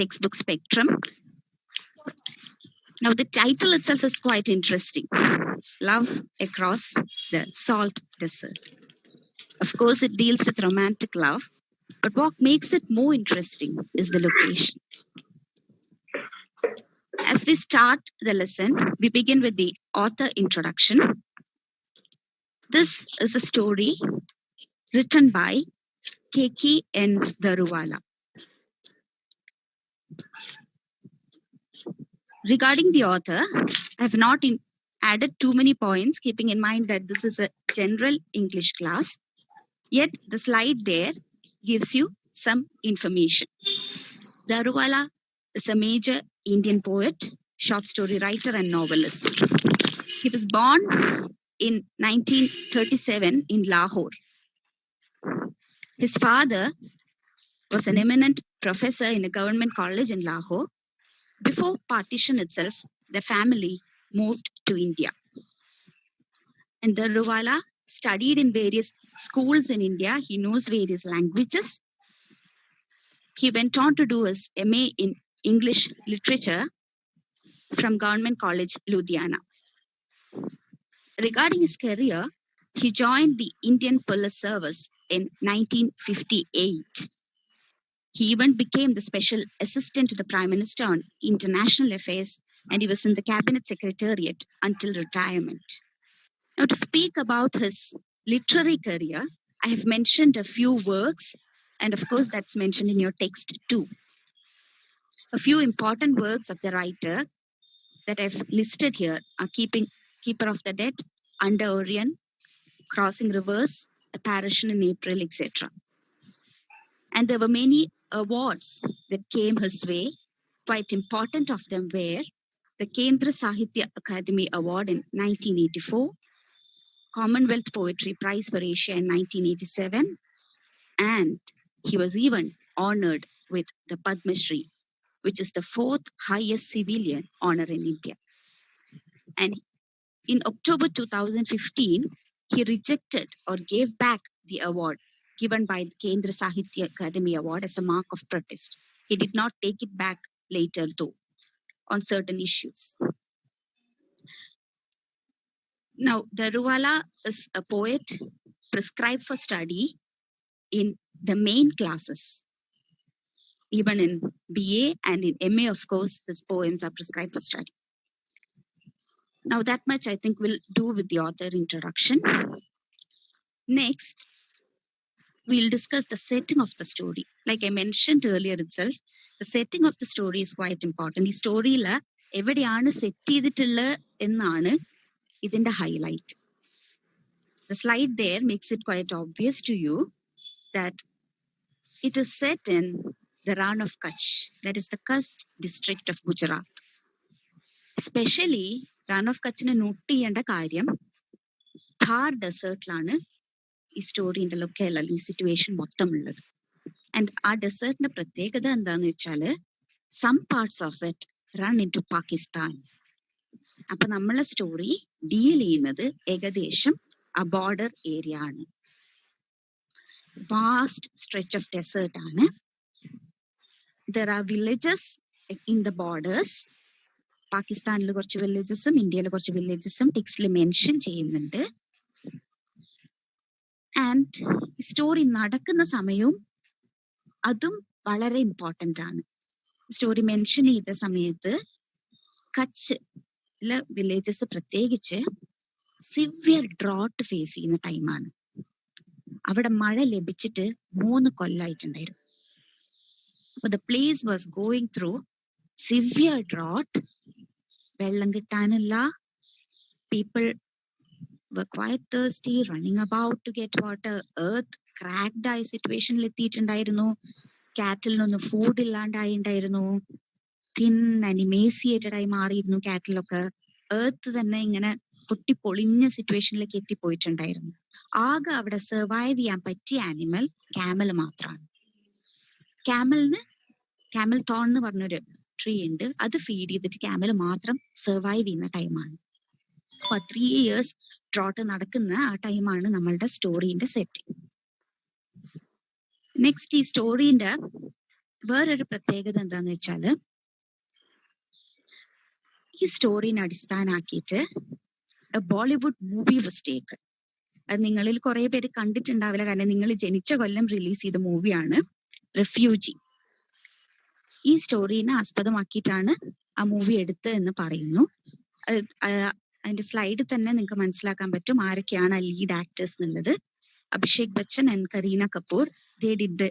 textbook spectrum. Now, the title itself is quite interesting. Love Across the Salt Desert. Of course, it deals with romantic love, but what makes it more interesting is the location. As we start the lesson, we begin with the author introduction. This is a story written by Keki N. Daruwala. Regarding the author, I have not added too many points, keeping in mind that this is a general English class. Yet the slide there gives you some information. Daruwala is a major Indian poet, short story writer, and novelist. He was born in 1937 in Lahore. His father was an eminent professor in a government college in Lahore. Before partition itself, the family moved to India. And Daruwala studied in various schools in India. He knows various languages. He went on to do his MA in English literature from Government College, Ludhiana. Regarding his career, he joined the Indian Police Service in 1958. He even became the special assistant to the Prime Minister on international affairs, and he was in the Cabinet Secretariat until retirement. Now, to speak about his literary career, I have mentioned a few works, and of course, that's mentioned in your text too. A few important works of the writer that I've listed here are Keeper of the Dead, Under Orion, Crossing Rivers, Apparition in April, etc. And there were many awards that came his way. Quite important of them were the Kendra Sahitya Akademi Award in 1984, Commonwealth Poetry Prize for Asia in 1987, and he was even honored with the Padma Shri, which is the fourth highest civilian honor in India. And in October 2015, he rejected or gave back the award given by the Kendra Sahitya Akademi Award as a mark of protest. He did not take it back later, though, on certain issues. Now, Daruwala is a poet prescribed for study in the main classes. Even in BA and in MA, of course, his poems are prescribed for study. Now, that much I think we'll do with the author introduction. Next, we'll discuss the setting of the story. Like I mentioned earlier itself, the setting of the story is quite important. This story എവിടെയാണ് set ചെയ്തിട്ടുള്ളത് എന്നാണ് ഇതിന്റെ highlight. The slide there makes it quite obvious to you that it is set in the Ran of Kutch, that is the Kutch district of Gujarat. Especially, Ran of Kutchine note ചെയ്യേണ്ട കാര്യം Thar desertലാണ് ഈ സ്റ്റോറിന്റെ ലൊക്കേൽ അല്ലെങ്കിൽ situation മൊത്തം ഉള്ളത്. And ആ ഡെസേർട്ടിന്റെ പ്രത്യേകത എന്താന്ന് വെച്ചാല് some parts of it run in to Pakistan. അപ്പൊ നമ്മളെ സ്റ്റോറി ഡീൽ ചെയ്യുന്നത് ഏകദേശം ആ ബോർഡർ ഏരിയ ആണ്. വാസ്റ്റ് സ്ട്രെച്ച് ഓഫ് ഡെസേർട്ട് ആണ്. There are villages in the borders. പാകിസ്ഥാനിൽ കുറച്ച് വില്ലേജസും ഇന്ത്യയിൽ കുറച്ച് വില്ലേജസും ടെക്സ്റ്റിൽ മെൻഷൻ ചെയ്യുന്നുണ്ട്. ആൻഡ് സ്റ്റോറി നടക്കുന്ന സമയവും അതും വളരെ ഇമ്പോർട്ടൻ്റ് ആണ്. സ്റ്റോറി മെൻഷൻ ചെയ്ത സമയത്ത് കച്ചിലെ വില്ലേജസ് പ്രത്യേകിച്ച് സിവിയർ ഡ്രോട്ട് ഫേസ് ചെയ്യുന്ന ടൈമാണ്. അവിടെ മഴ ലഭിച്ചിട്ട് 3 കൊല്ലമായിട്ടുണ്ടായിരുന്നു. അപ്പൊ the place was going through severe drought. വെള്ളം കിട്ടാനില്ല. People were quite thirsty, running about to get water. Earth cracked ആയ സിറ്റുവേഷനിൽ എത്തിയിട്ടുണ്ടായിരുന്നു. കാറ്റിലിനൊന്നും ഫുഡ് ഇല്ലാണ്ടായിണ്ടായിരുന്നു. തിൻ ആൻഡ് ഇമേസിയേറ്റഡ് ആയി മാറിയിരുന്നു കാറ്റിലൊക്കെ. എർത്ത് തന്നെ ഇങ്ങനെ പൊട്ടിപ്പൊളിഞ്ഞ സിറ്റുവേഷനിലേക്ക് എത്തിപ്പോയിട്ടുണ്ടായിരുന്നു. ആകെ അവിടെ സർവൈവ് ചെയ്യാൻ പറ്റിയ ആനിമൽ ക്യാമൽ മാത്രമാണ്. ക്യാമൽ തോൺ എന്ന് പറഞ്ഞൊരു ട്രീ ഉണ്ട്. അത് ഫീഡ് ചെയ്തിട്ട് ക്യാമൽ മാത്രം സർവൈവ് ചെയ്യുന്ന ടൈമാണ്. അപ്പൊ 3 years ഡ്രോട്ട് നടക്കുന്ന ആ ടൈമാണ് നമ്മളുടെ സ്റ്റോറീന്റെ സെറ്റിംഗ്. നെക്സ്റ്റ്, ഈ സ്റ്റോറീന്റെ വേറൊരു പ്രത്യേകത എന്താന്ന് വെച്ചാല് ഈ സ്റ്റോറിനെ അടിസ്ഥാനാക്കിയിട്ട് ബോളിവുഡ് മൂവി വാസ് ടേക്കൺ. അത് നിങ്ങളിൽ കുറെ പേര് കണ്ടിട്ടുണ്ടാവില്ല, കാരണം നിങ്ങൾ ജനിച്ച കൊല്ലം റിലീസ് ചെയ്ത മൂവിയാണ് റെഫ്യൂജി. ഈ സ്റ്റോറീനെ ആസ്പദമാക്കിയിട്ടാണ് ആ മൂവി എടുത്തത് എന്ന് പറയുന്നു. അതിന്റെ സ്ലൈഡിൽ തന്നെ നിങ്ങൾക്ക് മനസ്സിലാക്കാൻ പറ്റും ആരൊക്കെയാണ് ആ ലീഡ് ആക്ടേഴ്സ് എന്നുള്ളത്. Abhishek Bachchan and Kareena Kapoor, they did the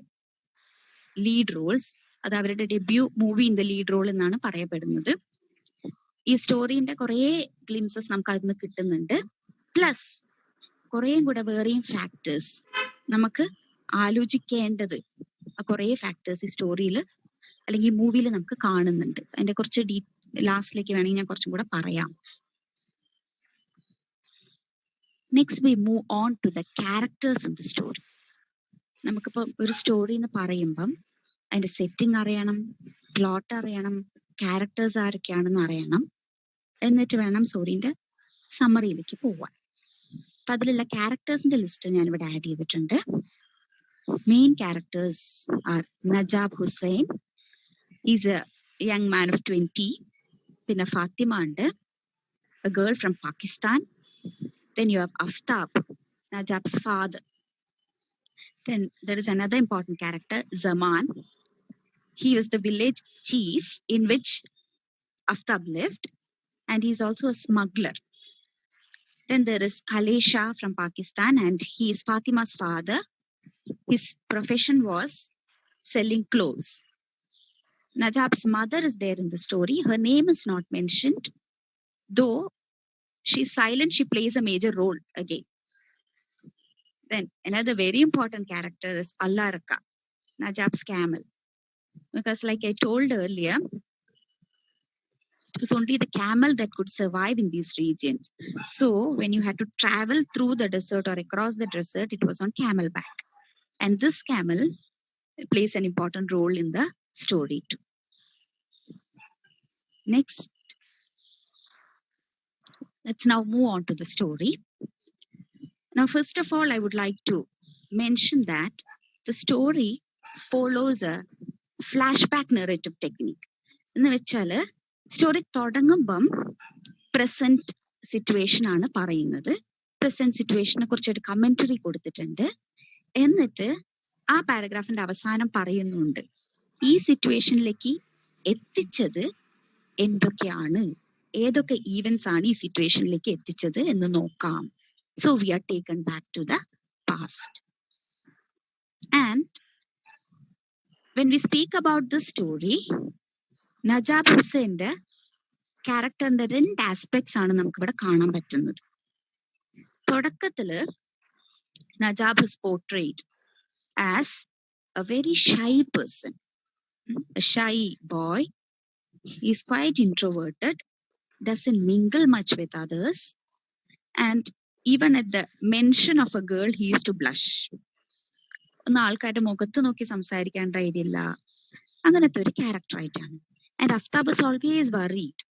lead roles. അത് അവരുടെ debut movie in the lead role എന്നാണ് പറയപ്പെടുന്നത്. ഈ സ്റ്റോറീന്റെ കുറെ ഗ്ലിംസസ് നമുക്ക് അതിൽ നിന്ന് കിട്ടുന്നുണ്ട്. പ്ലസ് കുറേയും കൂടെ വേറെയും ഫാക്ടേഴ്സ് നമുക്ക് ആലോചിക്കേണ്ടത്, കുറെ ഫാക്ടേഴ്സ് ഈ സ്റ്റോറിയിൽ അല്ലെങ്കിൽ ഈ മൂവിയിൽ നമുക്ക് കാണുന്നുണ്ട്. അതിന്റെ കുറച്ച് ലാസ്റ്റിലേക്ക് വേണമെങ്കിൽ ഞാൻ കുറച്ചും കൂടെ പറയാം. Next we move on to the characters in the story. നമുക്കിപ്പോ ഒരു സ്റ്റോറി എന്ന് പറയുമ്പം അതിന്റെ സെറ്റിംഗ് അറിയണം, പ്ലോട്ട് അറിയണം, ക്യാരക്ടേഴ്സ് ആരൊക്കെയാണെന്ന് അറിയണം, എന്നിട്ട് വേണം സ്റ്റോറിന്റെ സമ്മറിയിലേക്ക് പോവാൻ. അപ്പൊ അതിലുള്ള ക്യാരക്ടേഴ്സിന്റെ ലിസ്റ്റ് ഞാൻ ഇവിടെ ആഡ് ചെയ്തിട്ടുണ്ട്. Main characters are Najab Hussain, is a young man of 20. പിന്നെ ഫാത്തിമ ഉണ്ട്, a girl from Pakistan. Then you have Aftab, Najab's father. Then there is another important character, Zaman. He was the village chief in which Aftab lived, and he is also a smuggler. Then there is Kalesha from Pakistan, and he is Fatima's father. His profession was selling clothes. Najab's mother is there in the story. Her name is not mentioned, though she's silent. She plays a major role again. Then another very important character is Allah Raka, Najab's camel. Because like I told earlier, it was only the camel that could survive in these regions. So when you had to travel through the desert or across the desert, it was on camelback. And this camel plays an important role in the story too. Next, let's now move on to the story. Now, first of all, I would like to mention that the story follows a flashback narrative technique. എന്ന് വെച്ചാല് story തുടങ്ങുമ്പം present situation ആണ് പറയുന്നത്. Present സിറ്റുവേഷനെ കുറിച്ചൊരു commentary കൊടുത്തിട്ടുണ്ട്. എന്നിട്ട് ആ പാരഗ്രാഫിന്റെ അവസാനം പറയുന്നുണ്ട് ഈ സിറ്റുവേഷനിലേക്ക് എത്തിച്ചത് എന്തൊക്കെയാണ്, ഏതൊക്കെ ഈവൻസ് ആണ് ഈ സിറ്റുവേഷനിലേക്ക് എത്തിച്ചത് എന്ന് നോക്കാം. So we are taken back to the past. And when we speak about the story, Najab ഹുസൈന്റെ ക്യാരക്ടറിന്റെ 2 ആസ്പെക്ട്സ് ആണ് നമുക്ക് ഇവിടെ കാണാൻ പറ്റുന്നത്. തുടക്കത്തില് Najab is portrayed as a very shy person, a shy boy. He is quite introverted, doesn't mingle much with others, and even at the mention of a girl he used to blush. ഒന്ന് ആൾക്കാരുടെ മുഖത്ത് നോക്കി സംസാരിക്കാൻ ധൈര്യമില്ല, അങ്ങനത്തെ ഒരു character ആയിട്ടാണ്. And Aftab was always worried,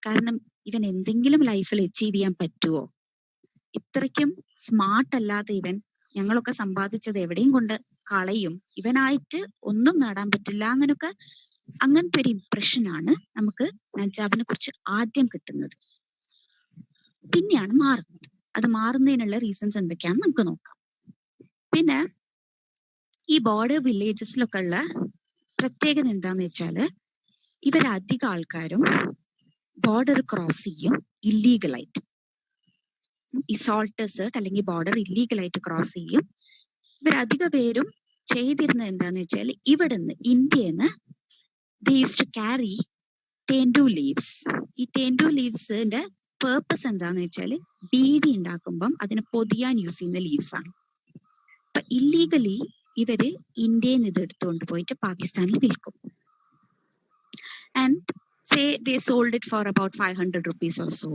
കാരണം ഇവൻ എന്തെങ്കിലും ലൈഫിൽ അച്ചീവ് ചെയ്യാൻ പറ്റുമോ, ഇത്രയ്ക്കും സ്മാർട്ട് അല്ലാതെ ഇവൻ ഞങ്ങളൊക്കെ സമ്പാദിച്ചത് എവിടെയും കൊണ്ട് കളയും, ഇവനായിട്ട് ഒന്നും നേടാൻ പറ്റില്ല, അങ്ങനത്തെ ഒരു ഇംപ്രഷനാണ് നമുക്ക് നജാബിനെ കുറിച്ച് ആദ്യം കിട്ടുന്നത്. പിന്നെയാണ് മാറുന്നത്. അത് മാറുന്നതിനുള്ള റീസൺസ് എന്തൊക്കെയാണെന്ന് നമുക്ക് നോക്കാം. പിന്നെ ഈ ബോർഡർ വില്ലേജസിലൊക്കെ ഉള്ള പ്രത്യേകത എന്താന്ന് വെച്ചാല് ഇവരധികം ആൾക്കാരും ബോർഡർ ക്രോസ് ചെയ്യും ഇല്ലീഗലായിട്ട്. ഈ സോൾട്ട് ഡെസേർട്ട് അല്ലെങ്കിൽ ബോർഡർ ഇല്ലീഗലായിട്ട് ക്രോസ് ചെയ്യും. ഇവരധിക പേരും ചെയ്തിരുന്നത് എന്താന്ന് വെച്ചാൽ ഇവിടുന്ന് ഇന്ത്യന്ന് they used to carry tendu leaves. ഈ തേൻഡു ലീവ്സിന്റെ പേർപ്പസ് എന്താന്ന് വെച്ചാൽ ബീഡി ഉണ്ടാക്കുമ്പം അതിനെ പൊതിയാൻ യൂസ് ചെയ്യുന്ന ലീവ്സ് ആണ്. അപ്പൊ ഇല്ലീഗലി ഇവര് ഇന്ത്യയിൽ നിന്ന് ഇത് എടുത്തുകൊണ്ട് പോയിട്ട് പാകിസ്ഥാനിൽ വിൽക്കും. And say they sold it for about 500 rupees or so.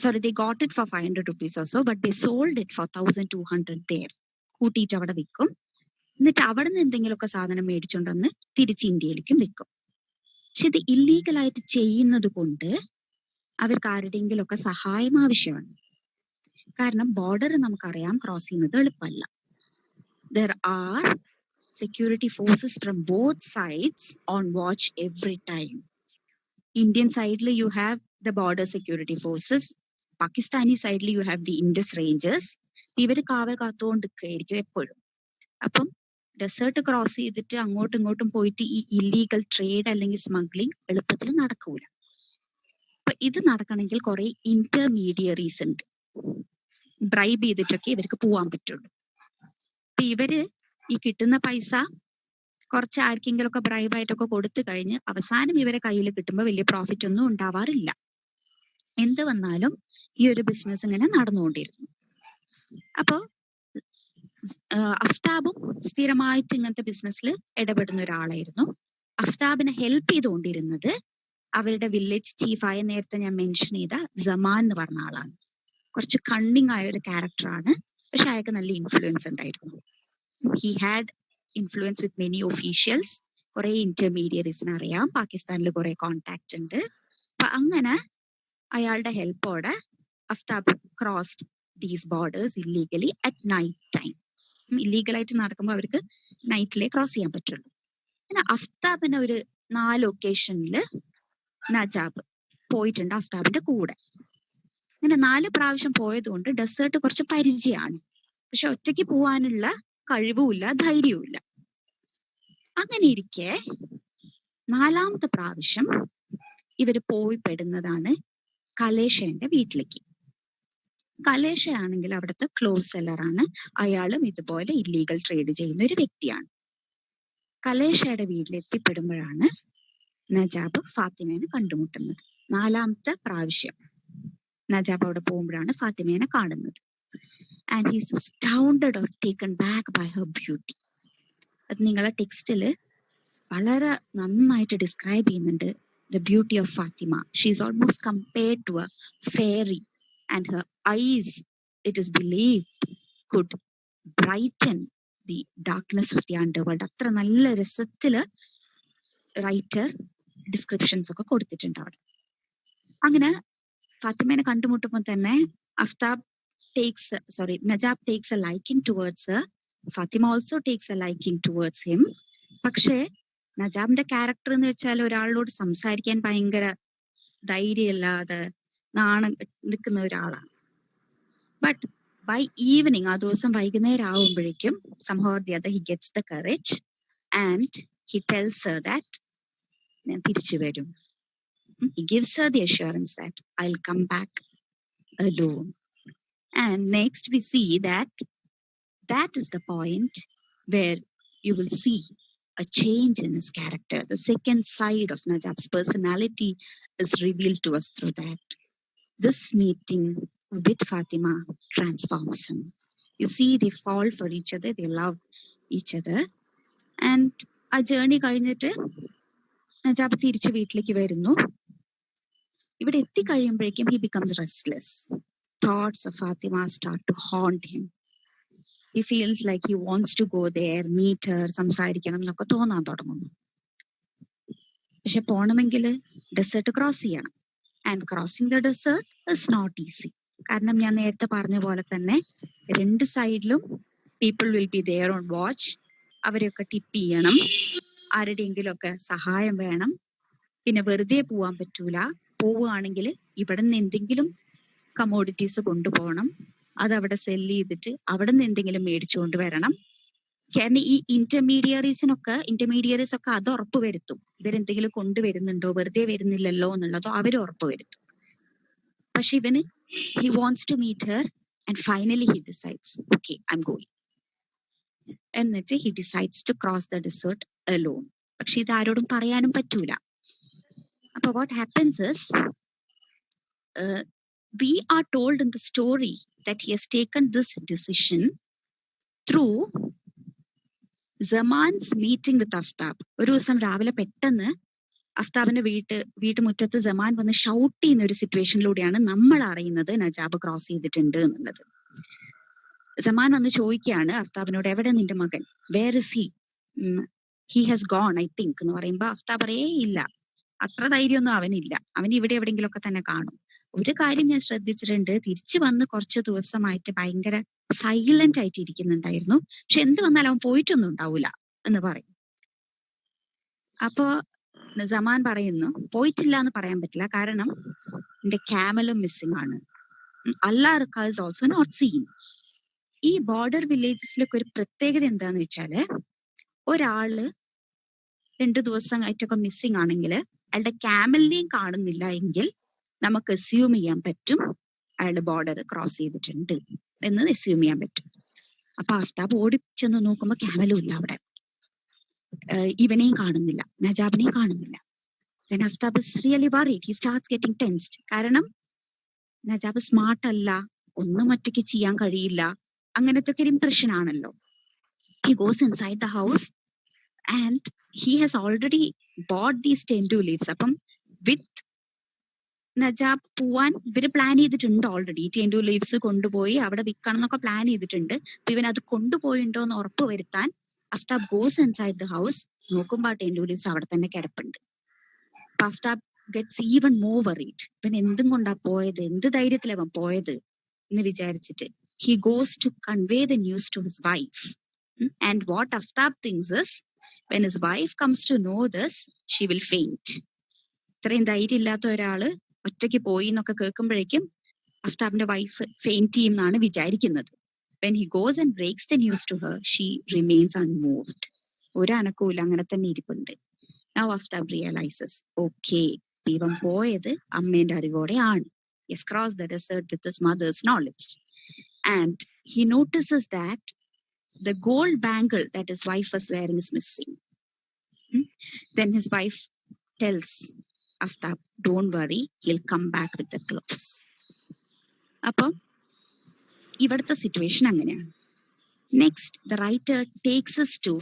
Sorry, they got it for 500 rupees or so, but they sold it for 1200 there. കൂട്ടിയിട്ട് അവിടെ വിൽക്കും. എന്നിട്ട് അവിടെ നിന്ന് എന്തെങ്കിലുമൊക്കെ സാധനം മേടിച്ചുകൊണ്ടുവന്ന് തിരിച്ച് ഇന്ത്യയിലേക്കും വിൽക്കും. പക്ഷെ ഇത് ഇല്ലീഗലായിട്ട് ചെയ്യുന്നത് കൊണ്ട് അവർക്ക് ആരുടെയെങ്കിലും ഒക്കെ സഹായം ആവശ്യമാണ്. കാരണം ബോർഡർ നമുക്കറിയാം ക്രോസ് ചെയ്യുന്നത് എളുപ്പമല്ല. There are security forces from both sides on watch every time. Indian side you have the border security forces, Pakistani side you have the Indus Rangers. ഇവര് കാവൽ കാത്തുകൊണ്ടിരിക്കുകയായിരിക്കും എപ്പോഴും. അപ്പം ഡെസേർട്ട് ക്രോസ് ചെയ്തിട്ട് അങ്ങോട്ടും ഇങ്ങോട്ടും പോയിട്ട് ഈ ഇല്ലീഗൽ ട്രേഡ് അല്ലെങ്കിൽ സ്മഗ്ലിംഗ് എളുപ്പത്തിൽ നടക്കൂല. അപ്പൊ ഇത് നടക്കണമെങ്കിൽ കുറെ ഇന്റർമീഡിയറീസ് ഉണ്ട്, ബ്രൈബ് ചെയ്തിട്ടൊക്കെ ഇവർക്ക് പോവാൻ പറ്റുള്ളൂ. അപ്പൊ ഇവര് ഈ കിട്ടുന്ന പൈസ കുറച്ച് ആർക്കെങ്കിലും ഒക്കെ ബ്രൈബായിട്ടൊക്കെ കൊടുത്തു കഴിഞ്ഞ് അവസാനം ഇവരെ കയ്യിൽ കിട്ടുമ്പോൾ വലിയ പ്രോഫിറ്റ് ഒന്നും ഉണ്ടാവാറില്ല. എന്ത് വന്നാലും ഈ ഒരു ബിസിനസ് ഇങ്ങനെ നടന്നുകൊണ്ടിരുന്നു. അപ്പോ അഫ്താബും സ്ഥിരമായിട്ട് ഇങ്ങനത്തെ ബിസിനസ്സിൽ ഇടപെടുന്ന ഒരാളായിരുന്നു. അഫ്താബിനെ ഹെൽപ്പ് ചെയ്തുകൊണ്ടിരുന്നത് അവരുടെ വില്ലേജ് ചീഫായ നേരത്തെ ഞാൻ മെൻഷൻ ചെയ്ത സമാൻ എന്ന് പറഞ്ഞ ആളാണ്. കുറച്ച് കണ്ണിങ് ആയ ഒരു ക്യാരക്ടറാണ്, പക്ഷെ അയാൾക്ക് നല്ല ഇൻഫ്ലുവൻസ് ഉണ്ടായിരുന്നു. He had influence with many officials. കുറെ ഇന്റർമീഡിയറീസിനെ അറിയാം, പാകിസ്ഥാനിൽ കുറെ കോണ്ടാക്ട് ഉണ്ട്. അപ്പൊ അങ്ങനെ അയാളുടെ ഹെൽപ്പോടെ Aftab crossed these borders illegally at night time. ഇല്ലീഗലായിട്ട് നടക്കുമ്പോൾ അവർക്ക് നൈറ്റിലേ ക്രോസ് ചെയ്യാൻ പറ്റുള്ളൂ. പിന്നെ അഫ്താബിന് ഒരു 4 ഒക്കേഷനിൽ നജാബ് പോയിട്ടുണ്ട് അഫ്താബിന്റെ കൂടെ. അങ്ങനെ 4 പ്രാവശ്യം പോയതുകൊണ്ട് ഡെസേർട്ട് കുറച്ച് പരിചയമാണ്, പക്ഷെ ഒറ്റയ്ക്ക് പോവാനുള്ള കഴിവുമില്ല, ധൈര്യവുമില്ല. അങ്ങനെ ഇരിക്കെ 4ാമത്തെ പ്രാവശ്യം ഇവര് പോയി പെടുന്നതാണ് കലേഷന്റെ വീട്ടിലേക്ക്. കലേഷയാണെങ്കിൽ അവിടുത്തെ ക്ലോസ് സെല്ലറാണ്, അയാളും ഇതുപോലെ ഇല്ലീഗൽ ട്രേഡ് ചെയ്യുന്ന ഒരു വ്യക്തിയാണ്. കലേഷയുടെ വീട്ടിൽ എത്തിപ്പെടുമ്പോഴാണ് നജാബ് ഫാത്തിമേനെ കണ്ടുമുട്ടുന്നത്. 4ാമത്തെ പ്രാവശ്യം നജാബ് അവിടെ പോകുമ്പോഴാണ് ഫാത്തിമേനെ കാണുന്നത്. And he's astounded or taken back by her beauty. അത് നിങ്ങളെ ടെക്സ്റ്റിൽ വളരെ നന്നായിട്ട് ഡിസ്ക്രൈബ് ചെയ്യുന്നുണ്ട്. The beauty of Fatima. She is almost compared to a fairy, and her eyes, it is believed, could brighten the darkness of the underworld. അത്ര നല്ല രസത്തില് writer descriptions ഒക്കെ കൊടുത്തിട്ടുണ്ട് അവിടെ. അങ്ങനെ ഫാത്തിമേനെ കണ്ടുമുട്ടുമ്പോൾ തന്നെ Najab takes a liking towards her. Fathima also takes a liking towards him. പക്ഷേ നജാബിന്റെ character എന്ന് വെച്ചാൽ ഒരാളോട് സംസാരിക്കാൻ ഭയങ്കര ധൈര്യമില്ലാതെ നാണം നിൽക്കുന്ന ഒരാളാണ്. ബട്ട് ബൈ ഈവനിങ്, ആ ദിവസം വൈകുന്നേരം ആവുമ്പോഴേക്കും somehow or the other he gets the courage and he tells her that ഞാൻ തിരിച്ചു വരും. He gives her the assurance that I'll come back alone. And next we see that is the point where you will see a change in his character. The second side of Najab's personality is revealed to us through that. This meeting with Fatima transforms him. You see, they fall for each other, they love each other. And a journey കഴിഞ്ഞിട്ട് നജാബ് തിരിച്ച് വീട്ടിലേക്ക് വരുന്നു. ഇവിടെ എത്തിക്കഴിയുമ്പോഴേക്കും he becomes restless. Thoughts of Fatima start to haunt him. He feels like he wants to go there, meet her, സംസാരിക്കണം എന്നൊക്കെ തോന്നാൻ തുടങ്ങുന്നു. പക്ഷെ പോണമെങ്കിൽ ഡെസേർട്ട് ക്രോസ് ചെയ്യണം. And crossing the desert is not easy. കാരണം ഞാൻ നേരത്തെ പറഞ്ഞ പോലെ തന്നെ 2 സൈഡിലും people will be there on watch. അവരെയൊക്കെ ടിപ്പ് ചെയ്യണം, ആരുടെയെങ്കിലും ഒക്കെ സഹായം വേണം. പിന്നെ വെറുതെ പോവാൻ പറ്റൂല. പോവുകയാണെങ്കിൽ ഇവിടെ നിന്ന് എന്തെങ്കിലും കമോഡിറ്റീസ് കൊണ്ടുപോകണം, അതവിടെ സെല്ല് ചെയ്തിട്ട് അവിടെ നിന്ന് എന്തെങ്കിലും മേടിച്ചുകൊണ്ട് വരണം. കാരണം ഈ ഇന്റർമീഡിയറീസ് ഒക്കെ അത് ഉറപ്പ് വരുത്തും, ഇവരെന്തെങ്കിലും കൊണ്ടുവരുന്നുണ്ടോ, വെറുതെ വരുന്നില്ലല്ലോ എന്നുള്ളതോ അവർ ഉറപ്പ് വരുത്തും. പക്ഷെ ഇവന് he wants to meet her and finally he decides, okay, I'm going. എന്നിട്ട് he decides to cross the desert alone. പക്ഷെ ഇത് ആരോടും പറയാനും പറ്റൂല. അപ്പൊ what happens is, we are told in the story that he has taken this decision through Zaman's meeting with Aftab. ഒരു ദിവസം രാവിലെ പെട്ടെന്ന് അഫ്താബിന്റെ വീട്ടുമുറ്റത്ത് സമാൻ വന്ന് ഷൗട്ട് ചെയ്യുന്ന ഒരു സിറ്റുവേഷനിലൂടെയാണ് നമ്മൾ അറിയുന്നത് നജാബ് ക്രോസ് ചെയ്തിട്ടുണ്ട് എന്നുള്ളത്. സമാൻ വന്ന് ചോദിക്കുകയാണ് അഫ്താബിനോട്, എവിടെ നിന്റെ മകൻ, where is he has gone I think എന്ന് പറയുമ്പോ അഫ്താബ് പറയേ ഇല്ല, അത്ര ധൈര്യമൊന്നും അവനില്ല, അവൻ ഇവിടെ എവിടെയെങ്കിലും ഒക്കെ തന്നെ കാണും. ഒരു കാര്യം ഞാൻ ശ്രദ്ധിച്ചിട്ടുണ്ട്, തിരിച്ചു വന്ന് കുറച്ച് ദിവസമായിട്ട് ഭയങ്കര സൈലന്റ് ആയിട്ട് ഇരിക്കുന്നുണ്ടായിരുന്നു. പക്ഷെ എന്ത് വന്നാലും അവൻ പോയിട്ടൊന്നും ഉണ്ടാവൂല, എന്ന് പറയും. അപ്പോ സമാൻ പറയുന്നു പോയിട്ടില്ല എന്ന് പറയാൻ പറ്റില്ല, കാരണം എന്റെ ക്യാമലും മിസ്സിംഗ് ആണ്. അല്ലാർക്ക ഇസ് ഓൾസോ നോട്ട് സീൻ. ഈ ബോർഡർ വില്ലേജസിലൊക്കെ ഒരു പ്രത്യേകത എന്താന്ന് വെച്ചാല്, ഒരാള് 2 ദിവസം ആയിട്ടൊക്കെ മിസ്സിംഗ് ആണെങ്കിൽ അയാളുടെ ക്യാമലിനെയും കാണുന്നില്ല എങ്കിൽ നമുക്ക് അസ്യൂം ചെയ്യാൻ പറ്റും അയാളുടെ ബോർഡർ ക്രോസ് ചെയ്തിട്ടുണ്ട് എന്ന് അസ്യൂം ചെയ്യാൻ പറ്റും. അപ്പൊ ആഫ്താബ് ഓടി ചെന്ന് നോക്കുമ്പോ ക്യാമലും ഇല്ല അവിടെ, ഇവനെയും കാണുന്നില്ല, നജാബിനെയും കാണുന്നില്ല. Then Aftab is really worried. He starts getting tensed. കാരണം നജാബ് സ്മാർട്ട് അല്ല, ഒന്നും ഒറ്റയ്ക്ക് ചെയ്യാൻ കഴിയില്ല, അങ്ങനത്തെ ഒരു ഇംപ്രഷൻ ആണല്ലോ. He goes inside the house and he has already bought these tendu leaves. അപ്പം വിത്ത് നജാബ് പോവാൻ ഇവര് പ്ലാൻ ചെയ്തിട്ടുണ്ട് ഓൾറെഡി. ടെൻഡു ലീവ്സ് കൊണ്ടുപോയി അവിടെ വിൽക്കണം എന്നൊക്കെ പ്ലാൻ ചെയ്തിട്ടുണ്ട്. അപ്പൊ ഇവൻ അത് കൊണ്ടുപോയിണ്ടോ എന്ന് ഉറപ്പ് വരുത്താൻ Aftab goes inside the house. നോക്കുമ്പോ ആ ടെൻഡു ലീവ്സ് അവിടെ തന്നെ കിടപ്പുണ്ട്. Aftab gets even more worried. ഇവൻ എന്തും കൊണ്ടാ പോയത്, എന്ത് ധൈര്യത്തിലാ അവൻ പോയത് എന്ന് വിചാരിച്ചിട്ട് he goes to convey the news to his wife. And what Aftab thinks is, when his wife comes to know this, she will faint. ഇത്രയും ധൈര്യം ഇല്ലാത്ത ഒരാള് ഒറ്റയ്ക്ക് പോയി എന്നൊക്കെ കേൾക്കുമ്പോഴേക്കും അഫ്താബിന്റെ വൈഫ് ഫെയിന്റ് ചെയ്യും എന്നാണ് വിചാരിക്കുന്നത്. When he goes and breaks the news to her, she remains unmoved. ഒരു അനക്കവും അങ്ങനെ തന്നെ ഇരിപ്പുണ്ട്. Now Aftab realizes, okay, ഇവൻ പോയത് അമ്മേന്റെ അറിവോടെയാണ്. He has crossed the desert with his mother's knowledge. And he notices that the gold bangle that his wife was wearing is missing. Then his wife tells Aftab, don't worry, he'll come back with the clothes. അപ്പം ഇവിടുത്തെ situation അങ്ങനെയാണ്. Next the writer takes us to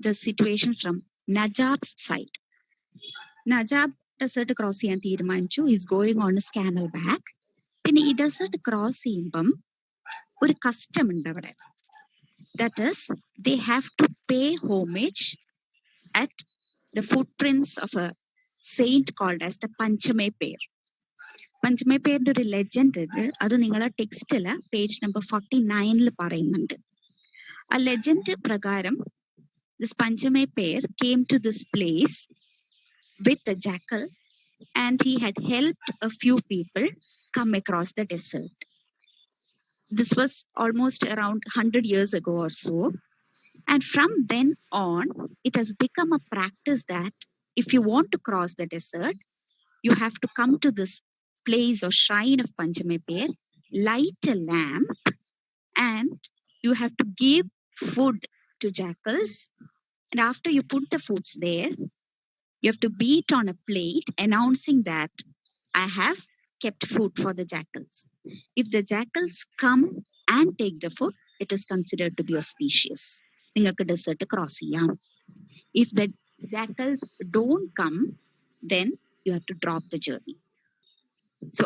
the situation from Najab's side. Najab desert cross ചെയ്യാൻ തീരുമാനിച്ചു. Is going on his camel back. പിന്നെ ഈ ഡെസേർട്ട് ക്രോസ് ചെയ്യുമ്പം ഒരു കസ്റ്റം ഉണ്ട് അവിടെ. That is they have to pay homage at the footprints of a saint called as the Panchme Pir. Panchme പേരിന്റെ ഒരു ലെജൻഡ് ഉണ്ട്. അത് നിങ്ങളെ ടെക്സ്റ്റില് പേജ് നമ്പർ 49 പറയുന്നുണ്ട്. ആ ലെജൻഡ് പ്രകാരം this Panchame pair came to this place with a jackal and he had helped a few people come across the desert. This was almost around 100 years ago or so. And from then on, it has become a practice that if you want to cross the desert, you have to come to this place or shrine of Panchame pair, light a lamp, and you have to give food to jackals. And after you put the foods there, you have to beat on a plate announcing that I have kept food for the jackals. If the jackals come and take the food, it is considered to be auspicious. നിങ്ങൾക്ക് desert cross ചെയ്യാം. If the jackals don't come, then you have to drop the journey. So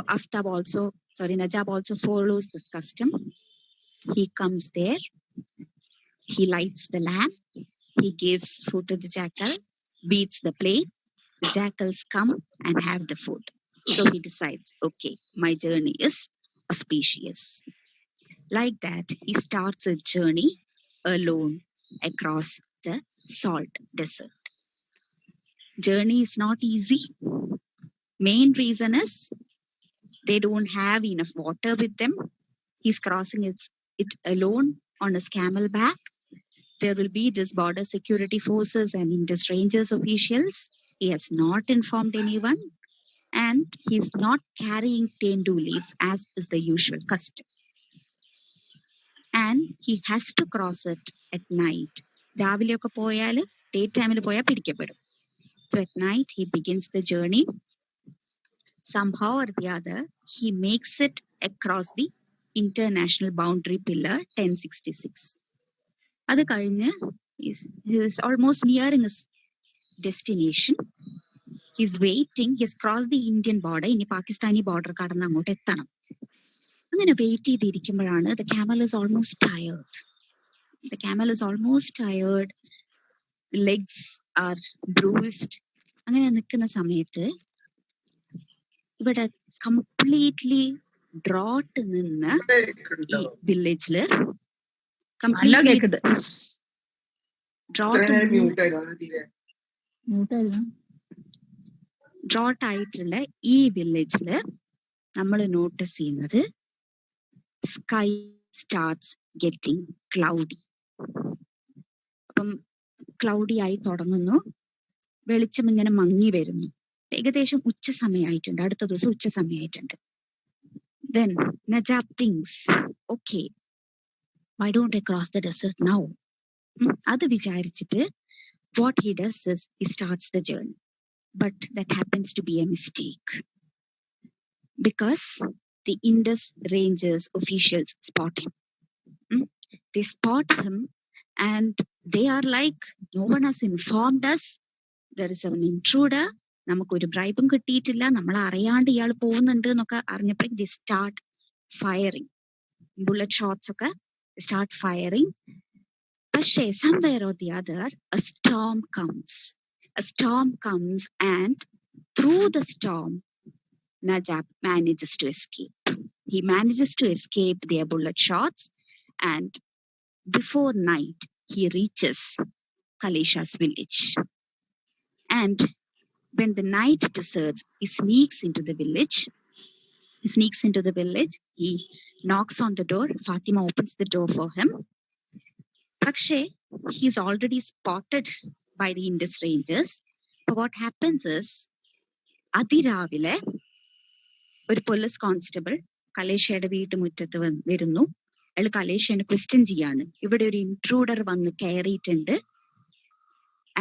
Najab also follows this custom. He comes there, he lights the lamp, he gives food to the jackal, beats the plate, the jackals come and have the food. So he decides, okay, my journey is auspicious. Like that, he starts a journey alone across the salt desert. Journey is not easy. Main reason is they don't have enough water with them. He's crossing it alone on his camel back. There will be this border security forces and Indus Rangers officials. He has not informed anyone. And he's not carrying tendu leaves as is the usual custom. And he has to cross it at night. രാവിലെയൊക്കെ പോയാൽ day ടൈമിൽ പോയാൽ പിടിക്കപ്പെടും. So at night he begins the journey. Somehow or the other, he makes it across the international boundary pillar 1066. അത് കഴിഞ്ഞ് he is almost nearing his destination. He's waiting. He's crossed the Indian border. ഇനി Pakistani border കടന്ന് അങ്ങോട്ട് എത്തണം. അങ്ങനെ wait ചെയ്തിരിക്കുമ്പോഴാണ് the camel is almost tired. Legs are bruised. അങ്ങനെ നിൽക്കുന്ന സമയത്ത് ഇവിടെ കംപ്ലീറ്റ്ലി ഡ്രോട്ട് നിന്ന് ഈ വില്ലേജില് ഡ്രോട്ട് ആയിട്ടുള്ള ഈ വില്ലേജില് നമ്മൾ നോട്ടീസ് ചെയ്യുന്നത് സ്കൈ സ്റ്റാർട്ട്സ് ഗെറ്റിംഗ് ക്ലൗഡി. അപ്പം ക്ലൗഡി ആയി തുടങ്ങുന്നു, വെളിച്ചം ഇങ്ങനെ മങ്ങി വരുന്നു. ഏകദേശം ഉച്ച സമയമായിട്ടുണ്ട്, അടുത്ത ദിവസം ഉച്ച സമയമായിട്ടുണ്ട്. Then Najab thinks, okay, why don't I cross the desert now? അത് വിചാരിച്ചിട്ട് what he does is he starts the journey. But that happens to be a mistake because the Indus Rangers officials spot him. They spot him and they are like, no one has informed us. There is an intruder. നമുക്കൊരു ബ്രൈബും കിട്ടിയിട്ടില്ല, നമ്മൾ അറിയാണ്ട് ഇയാൾ പോകുന്നുണ്ട് എന്നൊക്കെ അറിഞ്ഞപ്പോഴേക്കും they start firing, bullet shots ഒക്കെ start firing. പക്ഷേ somewhere or the other a storm comes and through the storm Najab manages to escape. He manages to escape their bullet shots and before night he reaches Kalesha's village. And when the night deserts, he sneaks into the village. He knocks on the door. Fatima opens the door for him. പക്ഷേ he's already spotted by the Indus Rangers. But what happens is, അതിരാവിലെ ഒരു police constable കലേഷയുടെ വീട്ടുമുറ്റത്ത് വരുന്നു. അയാൾ കലേഷനെ question ചെയ്യാണ്, ഇവിടെ ഒരു intruder വന്ന് കയറിയിട്ടുണ്ട്,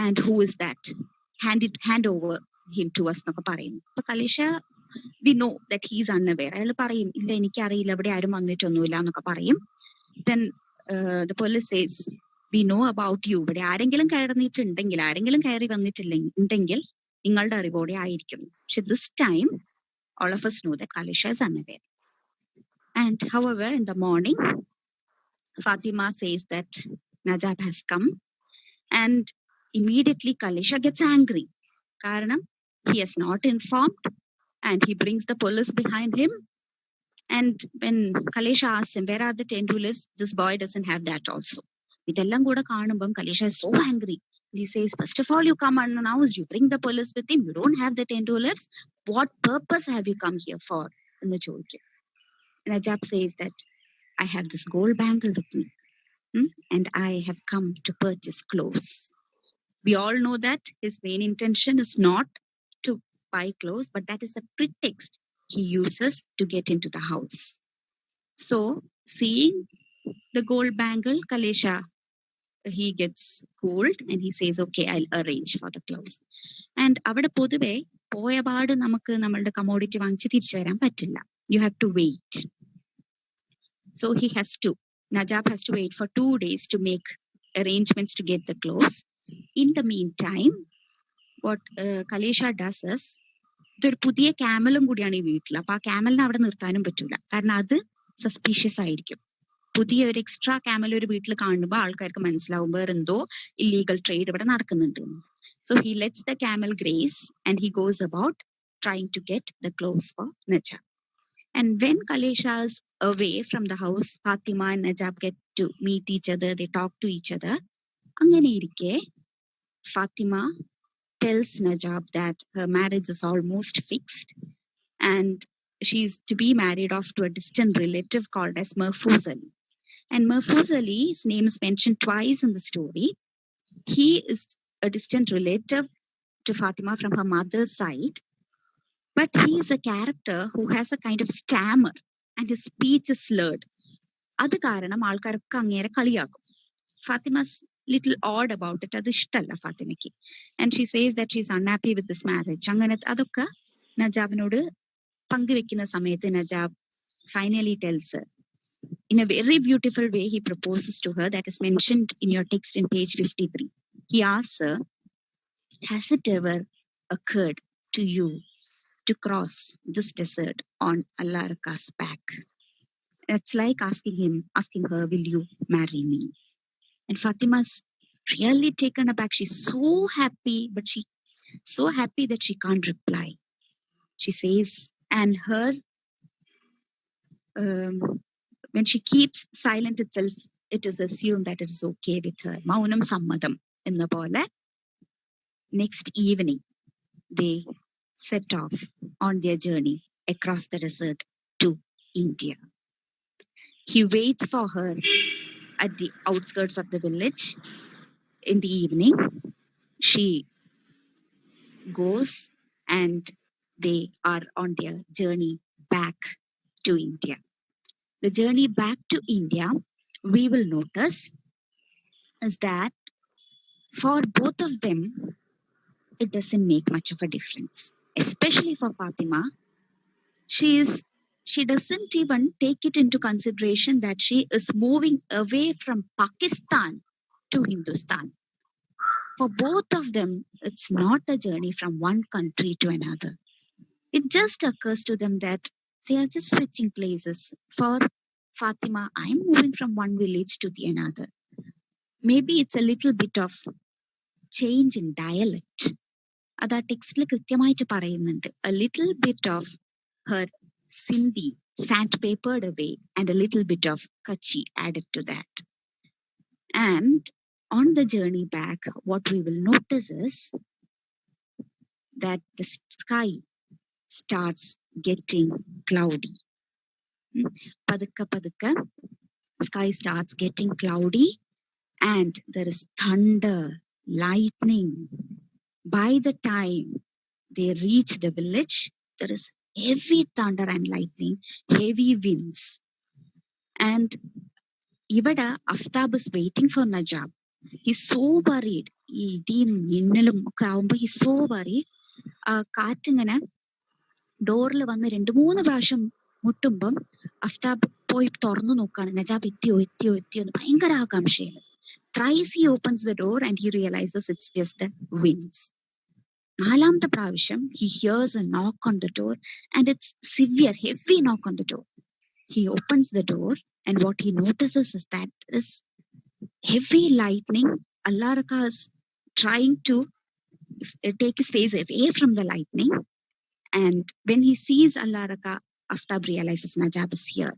and who is that, hand over him to us എന്നൊക്കെ പറയുന്നു. അപ്പൊ കലേഷ we know that he's unaware. അയാൾ പറയും, ഇല്ല എനിക്കറിയില്ല, ഇവിടെ ആരും വന്നിട്ടൊന്നുമില്ല എന്നൊക്കെ പറയും. Then the police says, we know about you. ഇവിടെ ആരെങ്കിലും കയറി വന്നിട്ടില്ലെങ്കിൽ നിങ്ങളുടെ അറിവോടെ ആയിരിക്കും. പക്ഷെ this time all of us know that Kalisha is unaware. And however, in the morning Fatima says that Najab has come and immediately Kalisha gets angry കാരണം he has not informed and he brings the police behind him. And when Kalesha asks him, where are the 10 tulips? This boy doesn't have that also. ഇതെല്ലാം കൂടെ കാണുമ്പം Kalesha is so angry. He says, first of all, you come unannounced, you bring the police with him, you don't have the 10 tulips. What purpose have you come here for? എന്ന് ചോദിക്കും. Najab says that I have this gold bangle with me and I have come to purchase clothes. We all know that his main intention is not to buy clothes, but that is a pretext he uses to get into the house. So, seeing the gold bangle, Kalesha, he gets cooled and he says, okay, I'll arrange for the clothes. And avada പൊതുവെ പോയപാട് നമുക്ക് നമ്മളുടെ commodity വാങ്ങിച്ച് തിരിച്ചു വരാൻ പറ്റില്ല. You have to wait. So Najab has to wait for 2 days to make arrangements to get the clothes. In the meantime, what Kalesha does is, ഇതൊരു പുതിയ ക്യാമലും കൂടിയാണ് ഈ വീട്ടിൽ. അപ്പൊ ആ ക്യാമലിനെ അവിടെ നിർത്താനും പറ്റൂല, കാരണം അത് സസ്പീഷ്യസ് ആയിരിക്കും. പുതിയ ഒരു എക്സ്ട്രാ ക്യാമൽ ഒരു വീട്ടിൽ കാണുമ്പോൾ ആൾക്കാർക്ക് മനസ്സിലാവും വേറെന്തോ ഇല്ലീഗൽ ട്രേഡ് ഇവിടെ നടക്കുന്നുണ്ട്. So he lets the camel graze and he goes about trying to get the clothes for Najab. And when Kalesha is away from the house, Fatima and Najab get to meet each other, they talk to each other. അങ്ങനെ ഇരിക്കെ Fatima tells Najab that her marriage is almost fixed and she's to be married off to a distant relative called as Mahfouz Ali. And Mahfouz Ali's name is mentioned twice in the story. He is a distant relative to Fatima from her mother's side, but he is a character who has a kind of stammer and his speech is slurred. അത് കാരണം ആൾക്കാരൊക്കെ അങ്ങേരെ കളിയാക്കും. Fatima's little odd about it. അത് ഇഷ്ടല്ല ഫാത്തിമയ്ക്ക്. And she says that she's unhappy with this marriage. അങ്ങനെ അതൊക്കെ നജാബിനോട് പങ്കുവെക്കുന്ന സമയത്ത് Najab finally tells her in a very beautiful way. He proposes to her, that is mentioned in your text in page 53. He asks her, has it ever occurred to you to cross this desert on Allah Raka's back? It's like asking her, will you marry me? And Fatima's really taken aback. She's so happy, but so happy that she can't reply. She says, and her when she keeps silent itself, it is assumed that it is okay with her. Maunam sammadam എന്ന പോലെ next evening they set off on their journey across the desert to India. He waits for her at the outskirts of the village. In the evening, she goes and they are on their journey back to India. The journey back to India, we will notice, is that for both of them, it doesn't make much of a difference. Especially for Fatima, she doesn't even take it into consideration that she is moving away from Pakistan to Hindustan. For both of them, it's not a journey from one country to another. It just occurs to them that they are just switching places. For Fatima, I'm moving from one village to the another. Maybe it's a little bit of change in dialect. അത് ആ ടെക്സ്റ്റിൽ കൃത്യമായിട്ട് പറയുന്നുണ്ട്. A little bit of her Sindhi sandpapered away and a little bit of Kachi added to that. And on the journey back, what we will notice is that the sky starts getting cloudy. Padukka padukka, sky starts getting cloudy and there is thunder, lightning. By the time they reach the village, there is heavy thunder and lightning, heavy winds. And Ibada Aftab is waiting for Najab. He's so worried. He's so worried. കാറ്റിങ്ങനെ ഡോറിൽ വന്ന് 2-3 പ്രാവശ്യം മുട്ടുമ്പം അഫ്താബ് പോയി തുറന്നു നോക്കാണ്, നജാബ് എത്തിയോ എത്തിയോ എത്തിയോ എന്ന് ഭയങ്കര ആകാംക്ഷയിൽ. Thrice he opens the door and he realizes it's just the winds. 4ാമത്തെ പ്രാവശ്യം he hears a knock on the door and it's severe, heavy knock on the door. He opens the door and what he notices is that there is heavy lightning. Allah Raka is trying to take his face away from the lightning. And when he sees Allah Raka, Aftab realizes Najab is here.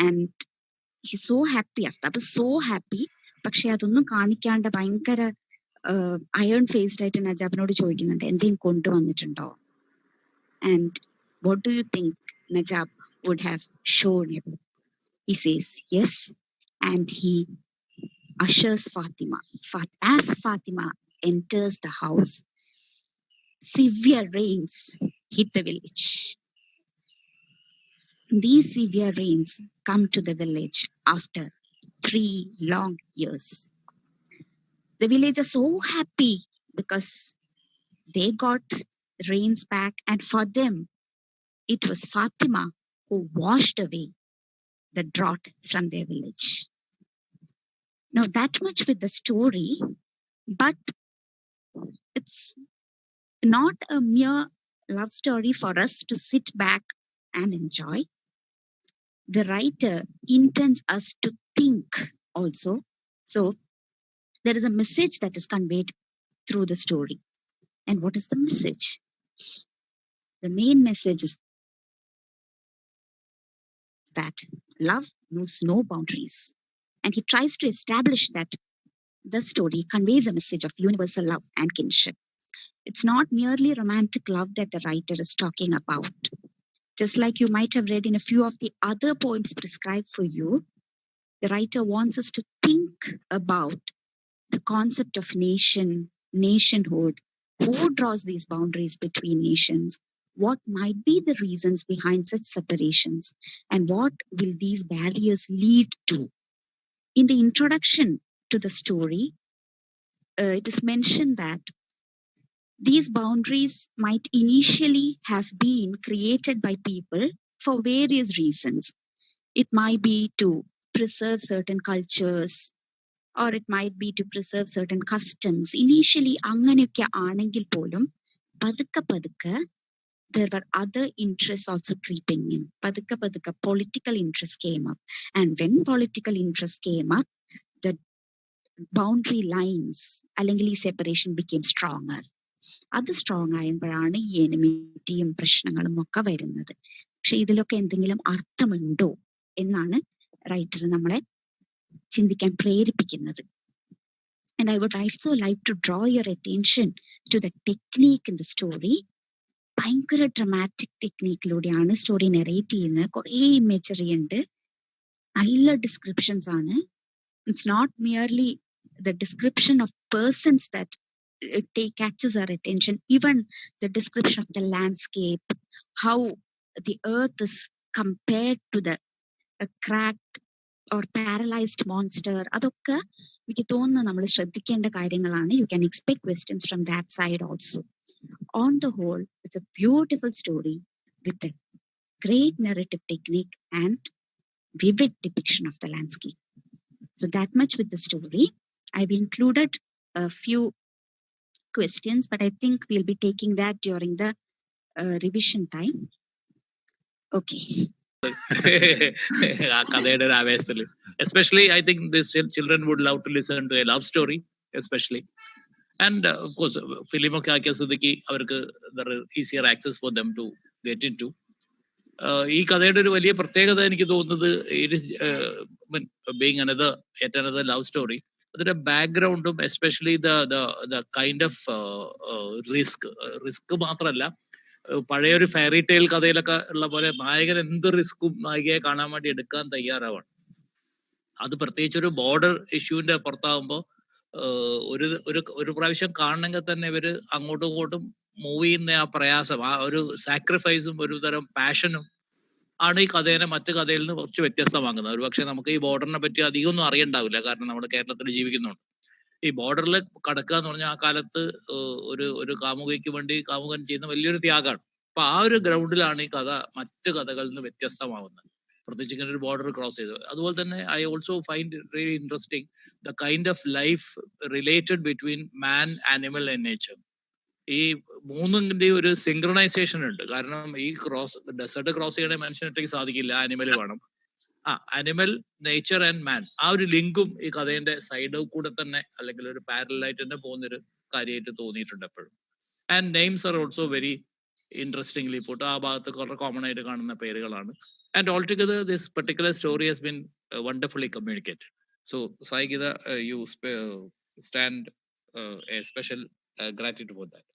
And he's so happy. Aftab is so happy. പക്ഷെ അതൊന്നും കാണിക്കാണ്ട് ഭയങ്കര iron faced ആയിട്ട് നജാബിനോട് ചോദിക്കുന്നുണ്ട്, എന്തെങ്കിലും കൊണ്ടുവന്നിട്ടുണ്ടോ? And what do you think Najab would have shown him? He says yes, and he ushers Fatima. As Fatima enters the house, severe rains hit the village. These severe rains come to the village after 3 long years. The villagers are so happy because they got rains back, and for them, it was Fatima who washed away the drought from their village. Now, that much with the story, but it's not a mere love story for us to sit back and enjoy. The writer intends us to think also. So, there is a message that is conveyed through the story. And what is the message? The main message is that love knows no boundaries. And he tries to establish that the story conveys a message of universal love and kinship. It's not merely romantic love that the writer is talking about. Just like you might have read in a few of the other poems prescribed for you, the writer wants us to think about the concept of nationhood. Who draws these boundaries between nations? What might be the reasons behind such separations? And what will these barriers lead to? In the introduction to the story, it is mentioned that these boundaries might initially have been created by people for various reasons. It might be to preserve certain cultures, or it might be to preserve certain customs. Initially, അങ്ങനെയൊക്കെ ആണെങ്കിൽ പോലും പതുക്കെ there were other interests also creeping in. Padukka political interests came up. And when political interests came up, the boundary lines, അല്ലെങ്കിൽ ഈ separation became stronger. അത് strong ആയപ്പോഴാണ് ഈ എനിമിറ്റിയും പ്രശ്നങ്ങളും ഒക്കെ വരുന്നത്. പക്ഷെ ഇതിലൊക്കെ എന്തെങ്കിലും അർത്ഥമുണ്ടോ എന്നാണ് റൈറ്റർ നമ്മളെ ചിന്തിക്കാൻ പ്രേരിപ്പിക്കുന്നത്. And I would also like to draw your attention to the technique in the story. ഭയങ്കര ഡ്രമാറ്റിക് ടെക്നീക്കിലൂടെയാണ് സ്റ്റോറി നെറേറ്റ് ചെയ്യുന്നത്. കുറേ ഇമേജറി ഉണ്ട്, നല്ല ഡിസ്ക്രിപ്ഷൻസ് ആണ്. It's not merely the description of persons that catches our attention. Even the description of the landscape, how the earth is compared to the cracked or paralyzed monster, അതൊക്കെ എനിക്ക് തോന്നുന്നു നമ്മൾ ശ്രദ്ധിക്കേണ്ട കാര്യങ്ങളാണ്. You can expect questions from that side also. On the whole, it's a beautiful story with a great narrative technique and vivid depiction of the landscape. So that much with the story. I've included a few questions, but I think we'll be taking that during the revision time. Okay. ആ കഥയുടെ ഒരു ആവേശത്തിൽ especially I think this children would love to listen to a love story especially. And of course ഫിലിമൊക്കെ ആക്കിയ സ്ഥിതിക്ക് അവർക്ക് easier access for them to get into. ഈ കഥയുടെ ഒരു വലിയ പ്രത്യേകത എനിക്ക് തോന്നുന്നത് it is being another love story. അതിന്റെ ബാക്ക്ഗ്രൗണ്ടും especially the kind of risk മാത്രമല്ല, പഴയൊരു ഫെയറി ടെയിൽ കഥയിലൊക്കെ ഉള്ള പോലെ നായകൻ എന്ത് റിസ്ക്കും നായികയെ കാണാൻ വേണ്ടി എടുക്കാൻ തയ്യാറാവാണ്. അത് പ്രത്യേകിച്ച് ഒരു ബോർഡർ ഇഷ്യൂവിന്റെ പുറത്താകുമ്പോൾ ഒരു പ്രാവശ്യം കാണണമെങ്കിൽ തന്നെ ഇവര് അങ്ങോട്ടും ഇങ്ങോട്ടും മൂവ് ചെയ്യുന്ന ആ പ്രയാസം, ആ ഒരു സാക്രിഫൈസും ഒരു തരം പാഷനും ആണ് ഈ കഥേനെ മറ്റു കഥയിൽ നിന്ന് കുറച്ച് വ്യത്യസ്തമാക്കുന്നത്. ഒരു പക്ഷെ നമുക്ക് ഈ ബോർഡറിനെ പറ്റി അധികമൊന്നും അറിയണ്ടാവില്ല, കാരണം നമ്മൾ കേരളത്തിൽ ജീവിക്കുന്നുണ്ട്. ഈ ബോർഡറിൽ കടക്കുക എന്ന് പറഞ്ഞാൽ ആ കാലത്ത് ഒരു കാമുകയ്ക്ക് വേണ്ടി കാമുകൻ ചെയ്യുന്ന വലിയൊരു ത്യാഗമാണ്. അപ്പൊ ആ ഒരു ഗ്രൗണ്ടിലാണ് ഈ കഥ മറ്റു കഥകളിൽ നിന്ന് വ്യത്യസ്തമാവുന്നത്, പ്രത്യേകിച്ച് ഇങ്ങനെ ഒരു ബോർഡർ ക്രോസ് ചെയ്തത്. അതുപോലെ തന്നെ I also find really interesting the kind of life related between man, animal and nature. ഈ മൂന്നിന്റെ ഒരു സിങ്ക്രണൈസേഷൻ ഉണ്ട്. കാരണം ഈ ഡെസേർട്ട് ക്രോസ് ചെയ്യണേ മനുഷ്യനൊറ്റയ്ക്ക് സാധിക്കില്ല, ആനിമൽ വേണം. ആനിമൽ, നേച്ചർ ആൻഡ് മാൻ, ആ ഒരു ലിങ്കും ഈ കഥയുടെ സൈഡിൽ കൂടെ തന്നെ അല്ലെങ്കിൽ ഒരു പാരലായിട്ട് തന്നെ പോകുന്നൊരു കാര്യമായിട്ട് തോന്നിയിട്ടുണ്ട് എപ്പോഴും. And names are also very interestingly put. ആ ഭാഗത്ത് വളരെ കോമൺ ആയിട്ട് കാണുന്ന പേരുകളാണ്. And all together this particular story has been wonderfully communicated. So Saigitha, you stand a special gratitude for that.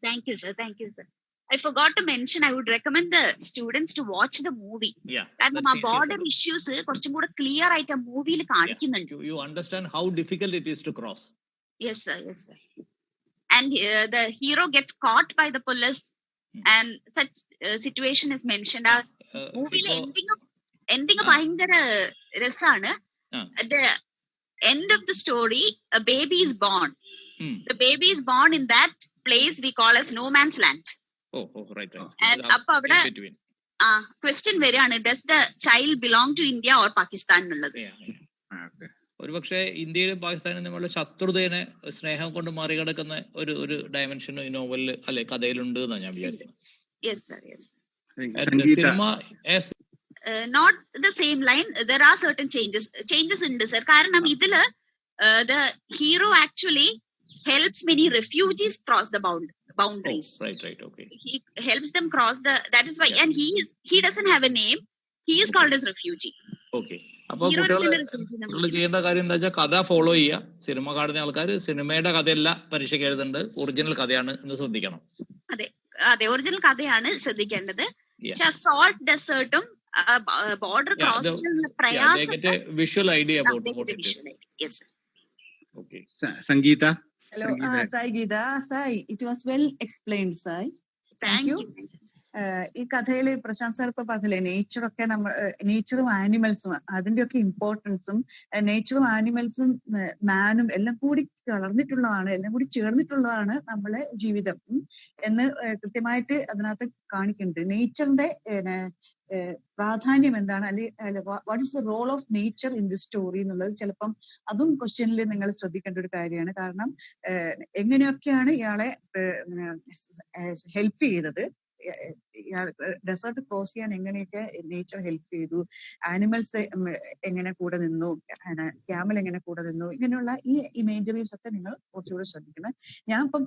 Thank you, sir. Thank you, sir. I forgot to mention, I would recommend the students to watch the movie. Yeah. കാരണം ആ border issues കുറച്ചും കൂടെ clear ആയിട്ട് ആ മൂവിയിൽ കാണിക്കുന്നുണ്ട്. You understand how difficult it is to cross. Yes, sir. Yes, sir. And the hero gets caught by the police, and such situation is mentioned. ആ മൂവിയിലെ ending ഭയങ്കര രസാണ്. At the end of the story, a baby is born. The baby is born in that place we call as no man's land. Oh, right. And appo avada question variyana, does the child belong to India or Pakistan ennallathu? ഒരു പക്ഷേ ഇന്ത്യയിലും പാകിസ്ഥാനും തമ്മിലുള്ള ശത്രുതയെ സ്നേഹം കൊണ്ട് മറികടക്കുന്ന ഒരു dimension ഈ നോവലിൽ അല്ലെ കഥയിലുണ്ട് എന്നാണ് ഞാൻ വിചാരിക്കുന്നത്. Yes, sir. Yes. Cinema not the same line. There are certain changes ഉണ്ട് sir. കാരണം ഇതില് the hero actually helps many refugees cross the boundaries. Oh, right. Okay. He helps them cross that is why. Yeah. And he doesn't have a name. He is called as refugee. Okay. അപ്പൊ കുട്ടികൾ ചെയ്യേണ്ട കാര്യം എന്താ വെച്ചാൽ കഥ follow ചെയ്യുക. Cinema കാണുന്ന ആൾക്കാർ സിനിമയുടെ കഥയല്ല പരീക്ഷയ്ക്ക് എഴുതുന്നുണ്ട്, ഒറിജിനൽ കഥയാണ് എന്ന് ശ്രദ്ധിക്കണം. അതെ ഒറിജിനൽ കഥയാണ് ശ്രദ്ധിക്കേണ്ടത്. സോൾട്ട് ഡെസേർട്ടും ബോർഡർ ക്രോസിംഗ് പ്രയാസം visual idea about yes sir. Okay. Sangeeta. Hello, Sai Geeta. Sai, it was well explained, Sai. Thank you. ഈ കഥയിൽ പ്രശാന്ത് സാർ ഇപ്പൊ പറഞ്ഞില്ലേ, നേച്ചറൊക്കെ നേച്ചറും ആനിമൽസും അതിന്റെ ഒക്കെ ഇമ്പോർട്ടൻസും, നേച്ചറും ആനിമൽസും മാനും എല്ലാം കൂടി കലർന്നിട്ടുള്ളതാണ്, എല്ലാം കൂടി ചേർന്നിട്ടുള്ളതാണ് നമ്മളെ ജീവിതം എന്ന് കൃത്യമായിട്ട് അതിനകത്ത് കാണിക്കുന്നുണ്ട്. നേച്ചറിന്റെ പ്രാധാന്യം എന്താണ്, അല്ലെങ്കിൽ what is the role of nature in the story എന്നുള്ളത് ചിലപ്പം അതും ക്വസ്റ്റ്യനിൽ നിങ്ങൾ ശ്രദ്ധിക്കേണ്ട ഒരു കാര്യമാണ്. കാരണം എങ്ങനെയൊക്കെയാണ് ഇയാളെ ഹെൽപ്പ് ചെയ്തത് ഡെസേർട്ട് ക്രോസ് ചെയ്യാൻ എങ്ങനെയൊക്കെ നേച്ചർ ഹെൽപ്പ് ചെയ്തു, ആനിമൽസ് എങ്ങനെ കൂടെ നിന്നു, ക്യാമൽ എങ്ങനെ കൂടെ നിന്നു, ഇങ്ങനെയുള്ള ഈ ഇമേജറീസ് ഒക്കെ നിങ്ങൾ കുറച്ചുകൂടെ ശ്രദ്ധിക്കണം. ഞാൻ ഇപ്പം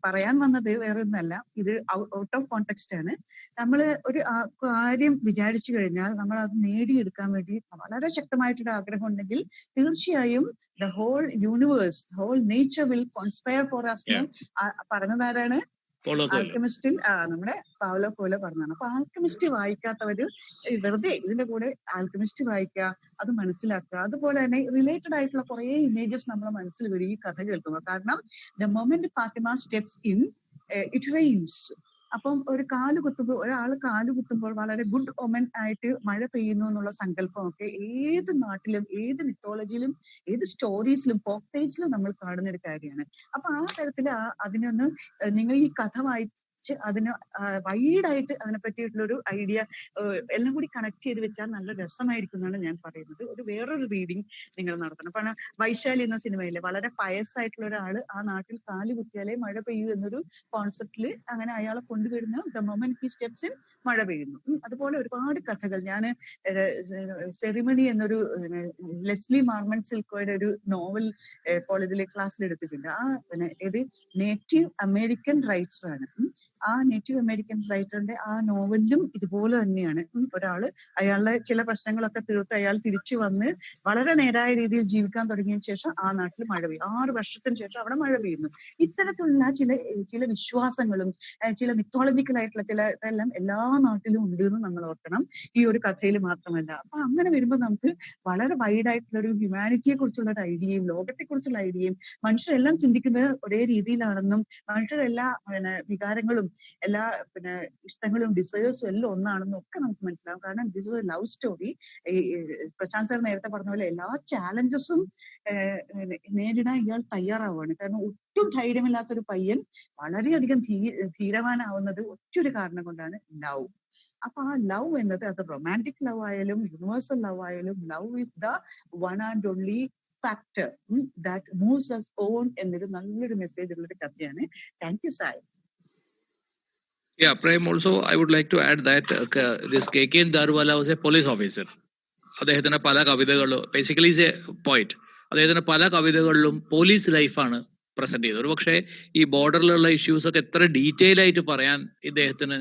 പറയാൻ വന്നത് വേറെ ഒന്നല്ല, ഇത് ഔട്ട് ഓഫ് കോണ്ടെക്സ്റ്റ് ആണ്. നമ്മൾ ഒരു കാര്യം വിചാരിച്ചു കഴിഞ്ഞാൽ നമ്മൾ അത് നേടിയെടുക്കാൻ വേണ്ടി വളരെ ശക്തമായിട്ടൊരു ആഗ്രഹം ഉണ്ടെങ്കിൽ തീർച്ചയായും the whole universe, whole nature will conspire for us എന്ന് പറഞ്ഞതാരാണ്? ആൽക്കമിസ്റ്റിൽ നമ്മുടെ പൗലോ കോയിലോ പറഞ്ഞതാണ്. അപ്പൊ ആൽക്കമിസ്റ്റ് വായിക്കാത്തവര് വെറുതെ ഇതിന്റെ കൂടെ ആൽക്കമിസ്റ്റ് വായിക്കുക, അത് മനസ്സിലാക്കുക. അതുപോലെ തന്നെ റിലേറ്റഡ് ആയിട്ടുള്ള കുറെ ഇമേജസ് നമ്മളെ മനസ്സിൽ വരും ഈ കഥ കേൾക്കുമ്പോൾ. കാരണം the moment Fatima steps in it rains. അപ്പം ഒരു ഒരാൾ കാല് കുത്തുമ്പോൾ വളരെ ഗുഡ് ഒമൻ ആയിട്ട് മഴ പെയ്യുന്നു എന്നുള്ള സങ്കല്പമൊക്കെ ഏത് നാട്ടിലും ഏത് മിത്തോളജിയിലും ഏത് സ്റ്റോറീസിലും പോപ്പേജിലും നമ്മൾ കാണുന്ന ഒരു കാര്യമാണ്. അപ്പൊ ആ തരത്തിൽ അതിനൊന്ന് നിങ്ങൾ ഈ കഥ വായിച്ച് അതിന് വൈഡായിട്ട് അതിനെ പറ്റിയിട്ടുള്ള ഒരു ഐഡിയ എല്ലാം കൂടി കണക്ട് ചെയ്ത് വെച്ചാൽ നല്ല രസമായിരിക്കും എന്നാണ് ഞാൻ പറയുന്നത്. ഒരു വേറൊരു റീഡിങ് നിങ്ങൾ നടത്തണം. കാരണം വൈശാലി എന്ന സിനിമയില് വളരെ പയസ് ആയിട്ടുള്ള ഒരാള് ആ നാട്ടിൽ കാല് കുത്തിയാലേ മഴ പെയ്യൂ എന്നൊരു കോൺസെപ്റ്റില് അങ്ങനെ അയാളെ കൊണ്ടുവരുന്ന the moment he steps in മഴ പെയ്യുന്നു. അതുപോലെ ഒരുപാട് കഥകൾ ഞാൻ സെറിമണി എന്നൊരു ലെസ്ലി മാർമൺ സിൽക്കോയുടെ ഒരു നോവൽ കോളേജിലെ ക്ലാസ്സിൽ എടുത്തിട്ടുണ്ട്. ഇത് നേറ്റീവ് അമേരിക്കൻ റൈറ്റർ ആണ്. ആ നേറ്റീവ് അമേരിക്കൻ റൈറ്ററിന്റെ ആ നോവലിലും ഇതുപോലെ തന്നെയാണ്. അയാളുടെ ചില പ്രശ്നങ്ങളൊക്കെ തീർത്ത് അയാൾ തിരിച്ചു വന്ന് വളരെ നേരായ രീതിയിൽ ജീവിക്കാൻ തുടങ്ങിയതിനു ശേഷം ആ നാട്ടിൽ മഴ പെയ്യും. 6 വർഷത്തിന് ശേഷം അവിടെ മഴ പെയ്യുന്നു. ഇത്തരത്തിലുള്ള ചില വിശ്വാസങ്ങളും ചില മിത്തോളജിക്കൽ ആയിട്ടുള്ള ഇതെല്ലാം എല്ലാ നാട്ടിലും ഉണ്ട് എന്ന് നമ്മൾ ഓർക്കണം, ഈ ഒരു കഥയിൽ മാത്രമല്ല. അപ്പൊ അങ്ങനെ വരുമ്പോൾ നമുക്ക് വളരെ വൈഡായിട്ടുള്ള ഒരു ഹ്യൂമാനിറ്റിയെ കുറിച്ചുള്ള ഒരു ഐഡിയയും ലോകത്തെ കുറിച്ചുള്ള ഐഡിയയും, മനുഷ്യരെല്ലാം ചിന്തിക്കുന്നത് ഒരേ രീതിയിലാണെന്നും മനുഷ്യരെല്ലാ വികാരങ്ങളും എല്ലാ ഇഷ്ടങ്ങളും ഡിസയേഴ്സും എല്ലാം ഒന്നാണെന്നും ഒക്കെ നമുക്ക് മനസ്സിലാവും. കാരണം this is a love story. Prashant sir നേരത്തെ പറഞ്ഞ പോലെ എല്ലാ ചാലഞ്ചസും നേരിടാൻ ഇയാൾ തയ്യാറാവുകയാണ്. കാരണം ഒട്ടും ധൈര്യമില്ലാത്തൊരു പയ്യൻ വളരെയധികം ധീരവാനാവുന്നത് ഒറ്റൊരു കാരണം കൊണ്ടാണ്, ലവ്. അപ്പൊ ആ ലവ് എന്നത് അത് റൊമാൻറ്റിക് ലവ് ആയാലും യൂണിവേഴ്സൽ ലവ് ആയാലും love is the one and only factor that moves us on എന്നൊരു നല്ലൊരു മെസ്സേജ് ഉള്ളൊരു കഥയാണ്. Thank you Sai. Yeah, Prem, also I would like to add that this KK Darwala was a police officer. അദ്ദേഹത്തിന് പല കവിതകളിലും basically is A പോയിറ്റ്. അദ്ദേഹത്തിന് പല കവിതകളിലും police ലൈഫാണ് പ്രസന്റ് ചെയ്തത്. ഒരു പക്ഷേ ഈ ബോർഡറിലുള്ള ഇഷ്യൂസ് ഒക്കെ എത്ര ഡീറ്റെയിൽ ആയിട്ട് പറയാൻ ഇദ്ദേഹത്തിന്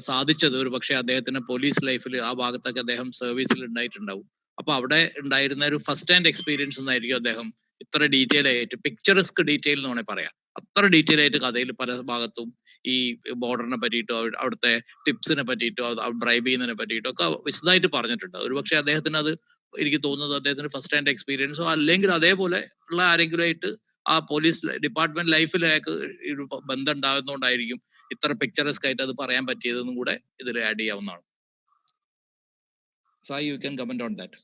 സാധിച്ചത് ഒരു പക്ഷേ അദ്ദേഹത്തിന് പോലീസ് ലൈഫിൽ ആ ഭാഗത്തൊക്കെ അദ്ദേഹം സർവീസിൽ ഉണ്ടായിട്ടുണ്ടാവും. അപ്പൊ അവിടെ ഉണ്ടായിരുന്ന ഒരു ഫസ്റ്റ് ഹാൻഡ് എക്സ്പീരിയൻസ് എന്നായിരിക്കും അദ്ദേഹം ഇത്ര ഡീറ്റെയിൽ ആയിട്ട് പിക്ചറസ്ക് ഡീറ്റെയിൽ എന്ന് വേണമെങ്കിൽ പറയാം. അത്ര ഡീറ്റെയിൽ ആയിട്ട് കഥയിൽ പല ഭാഗത്തും ഈ ബോർഡറിനെ പറ്റിയിട്ടോ അവിടുത്തെ ടിപ്സിനെ പറ്റിയിട്ടോ ബ്രൈബ് ചെയ്യുന്നതിനെ പറ്റിയിട്ടോ ഒക്കെ വിശദമായിട്ട് പറഞ്ഞിട്ടുണ്ട്. ഒരുപക്ഷെ അദ്ദേഹത്തിന് അത് എനിക്ക് തോന്നുന്നത് അദ്ദേഹത്തിന് ഫസ്റ്റ് ഹാൻഡ് എക്സ്പീരിയൻസോ അല്ലെങ്കിൽ അതേപോലെ ഉള്ള ആരെങ്കിലും ആയിട്ട് ആ പോലീസ് ഡിപ്പാർട്ട്മെന്റ് ലൈഫിലേക്ക് ഒരു ബന്ധം ഉണ്ടാകുന്നതുകൊണ്ടായിരിക്കും ഇത്ര പിക്ചറസ്ക് ആയിട്ട് അത് പറയാൻ പറ്റിയതെന്നും കൂടെ ഇതിൽ ആഡ് ചെയ്യാവുന്നതാണ്. Sai, you can comment on that.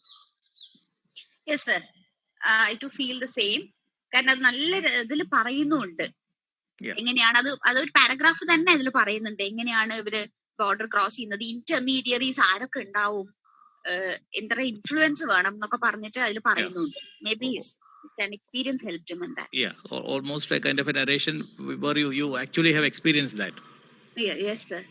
Yes sir, I too feel the same. കാരണം അത് നല്ല ഇതിൽ പറയുന്നുണ്ട് എങ്ങനെയാണ് അതൊരു പാരഗ്രാഫ് തന്നെ ഇതിൽ പറയുന്നുണ്ട് എങ്ങനെയാണ് ഇവര് ബോർഡർ ക്രോസ് ചെയ്യുന്നത്, ഇന്റർമീഡിയറീസ് ആരൊക്കെ ഉണ്ടാവും, എത്ര ഇൻഫ്ലുവൻസ് വേണം എന്നൊക്കെ പറഞ്ഞിട്ട് അതിൽ പറയുന്നുണ്ട്. May be an experience helped him in that. Almost a kind of a narration where you actually have experienced that. Yes sir.